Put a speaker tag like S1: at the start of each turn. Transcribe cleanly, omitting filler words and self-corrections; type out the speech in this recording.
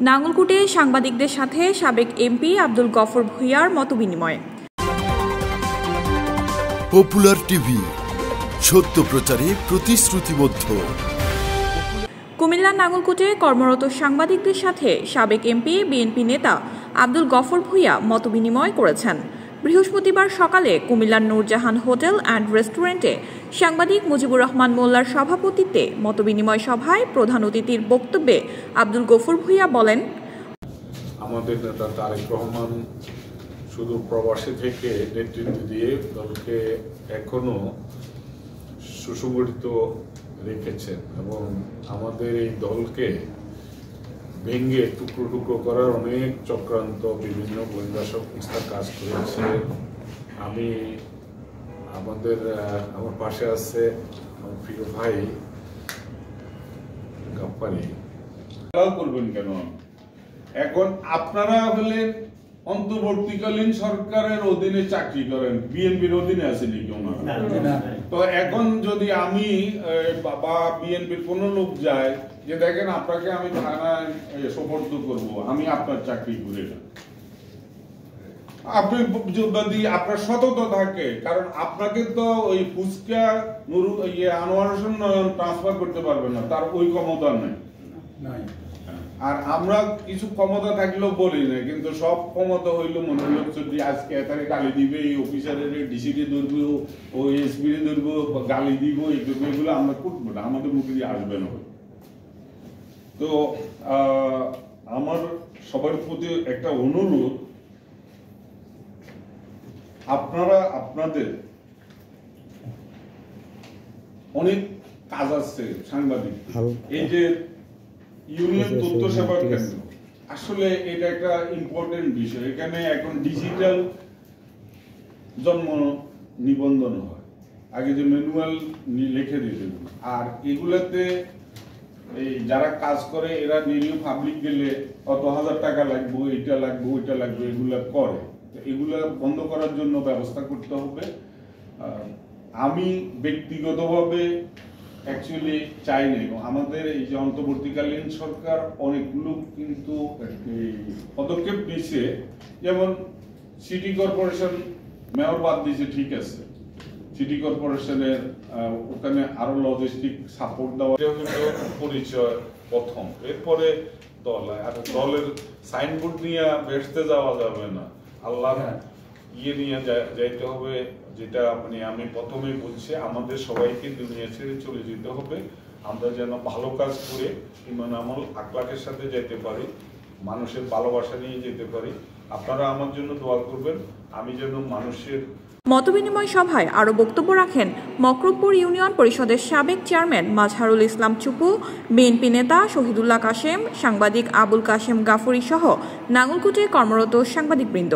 S1: নাঙ্গলকোটে সাংবাদিকদের সাথে সাবেক এমপি আব্দুল গফর ভূঁইয়ার মতবিনিময়।
S2: পপুলার টিভি, সত্য প্রচারে প্রতিশ্রুতিবদ্ধ।
S1: কুমিল্লার নাঙ্গলকোটে কর্মরত সাংবাদিকদের সাথে সাবেক এমপি বিএনপি নেতা আব্দুল গফর ভূঁইয়া মতবিনিময় করেছেন। বৃহস্পতিবার সকালে কুমিল্লার নূরজাহান হোটেল অ্যান্ড রেস্টুরেন্টে সাংবাদিক মুজিবুর রহমান মোল্লার সভাপতিত্বে মতবিনিময় সভায় প্রধান অতিথির বক্তব্যে আব্দুল গফর ভূঁইয়া বলেন,
S3: আমাদের নেতা তারেক রহমান শুধু প্রবাসী থেকে নেতৃত্ব দিয়ে দলকে এখনো সুসংগঠিত রেখেছেন এবং আমাদের এই দলকে ভেঙে টুকরো টুকরো করার অনেক চক্রান্ত বিভিন্ন গোয়েন্দা সংস্থা কাজ করেছে। আমার পাশে আছে আমার প্রিয় ভাই গাপ্পারি।
S4: করবেন কেন? এখন আপনারা হলেন অন্তর্বর্তীকালীন সরকারের অধীনে চাকরি করেন, বিএনপির অধীনে আছে নাকি ওনারা? তো এখন যদি আমি বা বিএনপির কোনো লোক যায় যে দেখেন আপনাকে আমি থানায় সোপর্দ করব, আমি আপনার চাকরি করে না, আপনি যদি আপনার সততা থাকে, কারণ আপনাকে তো ওই ফুচকা আনোয়ার হোসেন ট্রান্সফার করতে পারবেন না, তার ওই ক্ষমতা নেই। আর আমরা কিছু ক্ষমতা থাকলেও বলি না, কিন্তু সব ক্ষমতা হইলো মনে হচ্ছে যে আজকে এখানে গালি দিবে, এই অফিসারের ডিসিকে ধরবো, ওই এসপি ধরবো, গালি দিব, এগুলো আমরা করবো না, আমাদের মুখে দিয়ে আসবে না। তো আমার সবার প্রতি একটা অনুরোধ, আপনারা আপনাদের অনেক কাজ আছে সাংবাদিক, এই যে ইউনিয়ন তথ্য সেবা কেন্দ্র, আসলে এটা একটা ইম্পর্টেন্ট বিষয়। এখানে এখন ডিজিটাল জন্ম নিবন্ধন হয়, আগে যে ম্যানুয়াল লিখে দিতে, আর এগুলাতে এই যারা কাজ করে এরা নিরীহ পাবলিক গেলে কত হাজার টাকা লাগবে, এটা লাগবে, ওইটা লাগবে, এগুলা করে। এগুলা বন্ধ করার জন্য ব্যবস্থা করতে হবে। আমি ব্যক্তিগতভাবে অ্যাকচুয়ালি চাই না। আমাদের এই যে অন্তর্বর্তীকালীন সরকার অনেকগুলো কিন্তু পদক্ষেপ নিচ্ছে, যেমন সিটি কর্পোরেশন মেয়র বাদ দিয়েছে, ঠিক আছে, সিটি কর্পোরেশনের ওখানে আরো লজিস্টিক সাপোর্ট দেওয়া পরিচয় প্রথম, এরপরে দল। আর দলের সাইনবোর্ড নিয়ে বেসতে যাওয়া যাবে না, আল্লাহ ইয়ে নিয়ে যাইতে হবে, যেটা মানে আমি প্রথমেই বলছি, আমাদের সবাইকে দুনিয়া ছেড়ে চলে যেতে হবে। আমরা যেন ভালো কাজ করে ইমান আমল আখলাকের সাথে যেতে পারি, মানুষের ভালোবাসা নিয়ে যেতে পারি। আপনারা আমার জন্য দোয়া করবেন, আমি যেন মানুষের।
S1: মতবিনিময় সভায় আরও বক্তব্য রাখেন মকরবপুর ইউনিয়ন পরিষদের সাবেক চেয়ারম্যান মাজহারুল ইসলাম চুপু, বিএনপি নেতা শহীদুল্লাহ কাশেম, সাংবাদিক আবুল কাশেম গাফুরি সহ নাঙ্গলকোটে কর্মরত সাংবাদিকবৃন্দ।